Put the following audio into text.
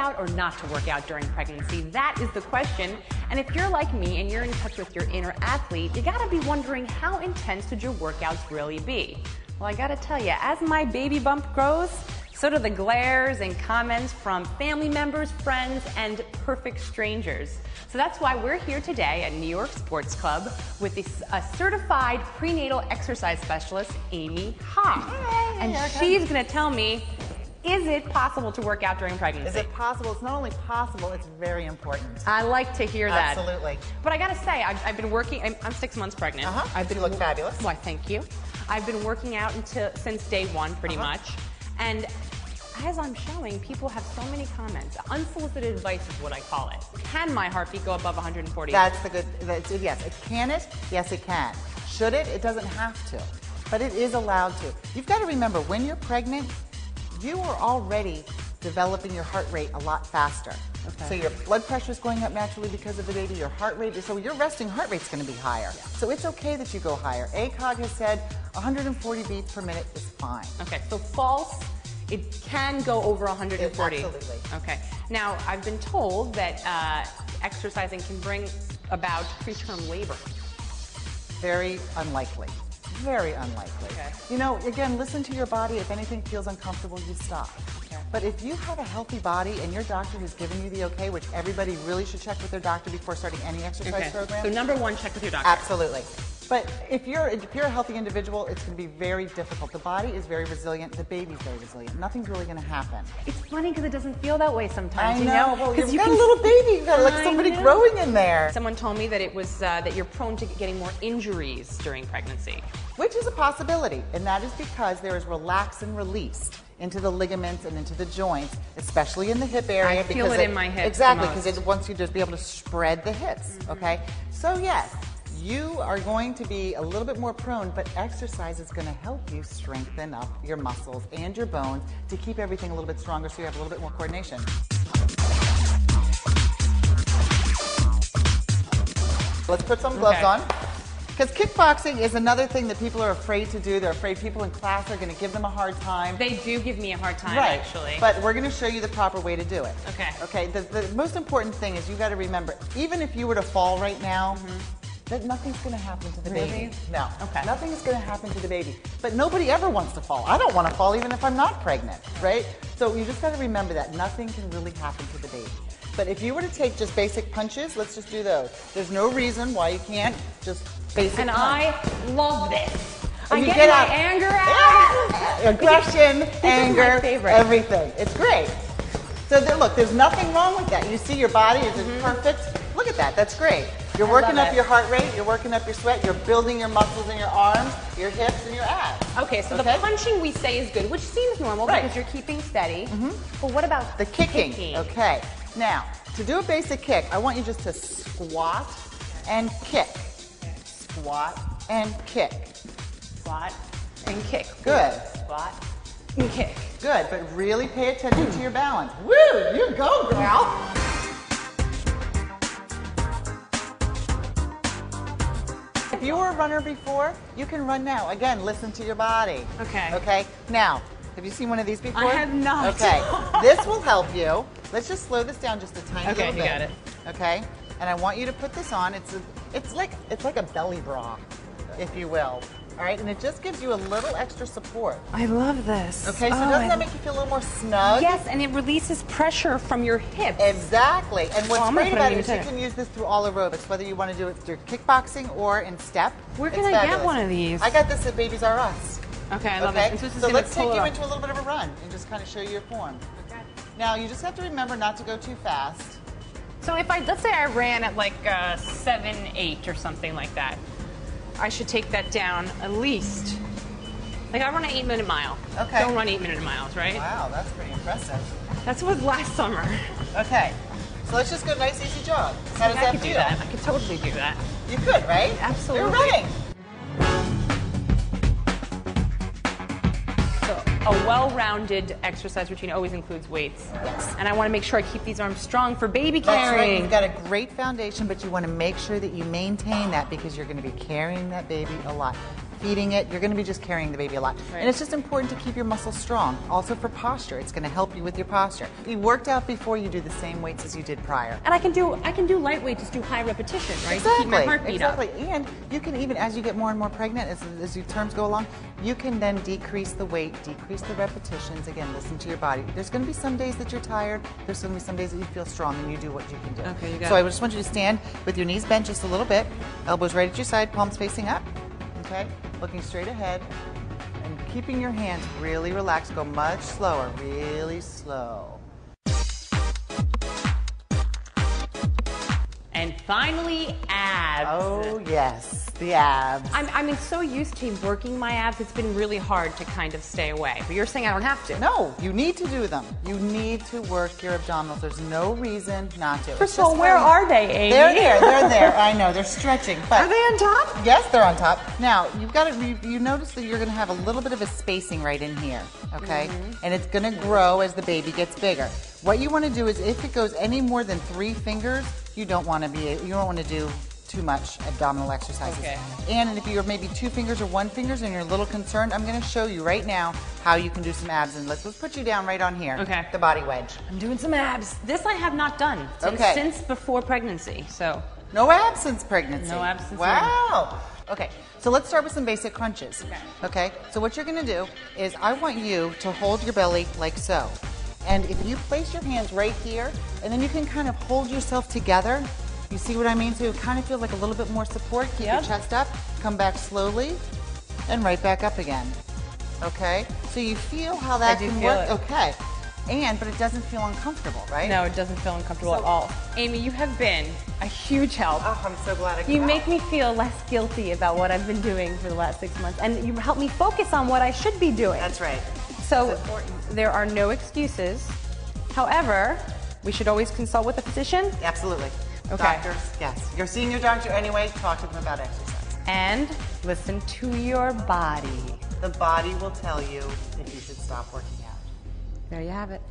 out or not to work out during pregnancy? That is the question. And if you're like me and you're in touch with your inner athlete, you gotta be wondering, how intense would your workouts really be? Well, I gotta tell you, as my baby bump grows, so do the glares and comments from family members, friends, and perfect strangers. So that's why we're here today at New York Sports Club with a certified prenatal exercise specialist, Amie Hoff. Hey, and Ereka. she's gonna tell me, is it possible to work out during pregnancy? Is it possible? It's not only possible, it's very important. I like to hear that. Absolutely. But I gotta say, I've been working, I'm 6 months pregnant. You look fabulous. Why, thank you. I've been working out since day one, pretty much. And as I'm showing, people have so many comments. Unsolicited advice is what I call it. Can my heartbeat go above 140? Yes, can it? Yes, it can. Should it? It doesn't have to, but it is allowed to. You've got to remember, when you're pregnant, you are already developing your heart rate a lot faster. Okay. So your blood pressure is going up naturally because of the baby, your heart rate, so your resting heart rate is going to be higher. Yeah. So it's okay that you go higher. ACOG has said 140 beats per minute is fine. Okay, so false. It can go over 140. Absolutely. Okay. Now, I've been told that exercising can bring about preterm labor. Very unlikely. Very unlikely. Okay. You know, again, listen to your body. If anything feels uncomfortable, you stop. Okay. But if you have a healthy body and your doctor has given you the okay, which everybody really should check with their doctor before starting any exercise program. So number one, check with your doctor. Absolutely. But if you're a healthy individual, it's going to be very difficult. The body is very resilient. The baby's very resilient. Nothing's really going to happen. It's funny because it doesn't feel that way sometimes. I you know. know? Well, you've got a little baby. You've got like somebody growing in there. Someone told me that it was that you're prone to getting more injuries during pregnancy. Which is a possibility, and that is because there is relaxin released into the ligaments and into the joints, especially in the hip area. I feel it in my hips. Exactly, because it wants you to be able to spread the hips, okay? So yes, you are going to be a little bit more prone, but exercise is going to help you strengthen up your muscles and your bones to keep everything a little bit stronger so you have a little bit more coordination. Let's put some gloves on. Because kickboxing is another thing that people are afraid to do. They're afraid people in class are going to give them a hard time. They do give me a hard time, right. actually. But we're going to show you the proper way to do it. Okay. Okay. The most important thing is you got to remember, even if you were to fall right now, that nothing's going to happen to the baby. No. Okay. Nothing is going to happen to the baby. But nobody ever wants to fall. I don't want to fall even if I'm not pregnant, right? So you just got to remember that nothing can really happen to the baby. But if you were to take just basic punches, let's just do those. There's no reason why you can't just basic punch. I love this. And I you get out my anger out. Aggression, anger, is my favorite. Everything. It's great. So look, there's nothing wrong with that. You see your body is perfect. Look at that. That's great. You're working up your heart rate. You're working up your sweat. You're building your muscles in your arms, your hips, and your abs. Okay, so the punching we say is good, which seems normal because you're keeping steady. But what about the kicking? Okay. Now, to do a basic kick, I want you just to squat and kick. Squat and kick. Squat and kick. Good. Squat and kick. Good, but really pay attention to your balance. Woo! You go, girl! If you were a runner before, you can run now. Again, listen to your body. Okay. Okay? Now, have you seen one of these before? I have not. Okay. This will help you. Let's just slow this down just a tiny little bit. Okay, you got it. Okay? And I want you to put this on. It's like a belly bra, if you will. All right? And it just gives you a little extra support. I love this. Okay, so doesn't that make you feel a little more snug? Yes, and it releases pressure from your hips. Exactly. And what's great about it is you tighter. can use this through all aerobics, whether you want to do it through kickboxing or in step. Where can I get one of these? I got this at Babies R Us. Okay, I love it. And So let's take you into a little bit of a run and just kind of show you your form. Okay. Now, you just have to remember not to go too fast. So if let's say I ran at like 7-8 or something like that, I should take that down at least. Like I run an 8-minute mile. Okay. Don't run 8-minute miles, right? Wow, that's pretty impressive. That's what last summer. Okay. So let's just go nice, easy jog. How does that could feel? do that. I could totally do that. You could, right? Absolutely. You're running. So a well-rounded exercise routine always includes weights. Yes. And I want to make sure I keep these arms strong for baby That's carrying. right. You've got a great foundation, but you want to make sure that you maintain that because you're going to be carrying that baby a lot. feeding it. You're going to be just carrying the baby a lot. Right. And it's just important to keep your muscles strong. Also for posture, it's going to help you with your posture. If you worked out before, you do the same weights as you did prior. And I can do lightweight, just do high repetition, right? Exactly. To keep my heartbeat up. And you can even, as you get more and more pregnant, as your terms go along, you can then decrease the weight, decrease the repetitions. Again, listen to your body. There's going to be some days that you're tired. There's going to be some days that you feel strong, and you do what you can do. Okay, you got So it. I just want you to stand with your knees bent just a little bit, elbows right at your side, palms facing up. Okay, looking straight ahead, and keeping your hands really relaxed. Go much slower, really slow. And finally, abs. Oh yes, the abs. I'm so used to working my abs, it's been really hard to kind of stay away. But you're saying I don't have to. No, you need to do them. You need to work your abdominals. There's no reason not to. First of all, where are they, Amy? They're there. I know, they're stretching. But Are they on top? yes, they're on top. Now, you've got to, you notice that you're going to have a little bit of a spacing right in here, okay? And it's going to grow as the baby gets bigger. What you want to do is if it goes any more than 3 fingers, you don't want to do too much abdominal exercises. Okay. And if you're maybe 2 fingers or 1 finger and you're a little concerned, I'm going to show you right now how you can do some abs. And let's put you down right on here. Okay. The body wedge. I'm doing some abs. This I have not done since before pregnancy, so. No abs since pregnancy. No abs since Wow. Okay, so let's start with some basic crunches. Okay. Okay, so what you're going to do is I want you to hold your belly like so. And if you place your hands right here, and then you can kind of hold yourself together. You see what I mean? So it kind of feels like a little bit more support. Keep your chest up, come back slowly, and right back up again. Okay? So you feel how that can work? Okay. But it doesn't feel uncomfortable, right? No, it doesn't feel uncomfortable at all. Amy, you have been a huge help. Oh, I'm so glad I could You help. make me feel less guilty about what I've been doing for the last 6 months, and you help me focus on what I should be doing. That's right. So there are no excuses. However, we should always consult with a physician. Absolutely. Okay. Doctors, yes. You're seeing your doctor anyway, talk to them about exercise. And listen to your body. The body will tell you if you should stop working out. There you have it.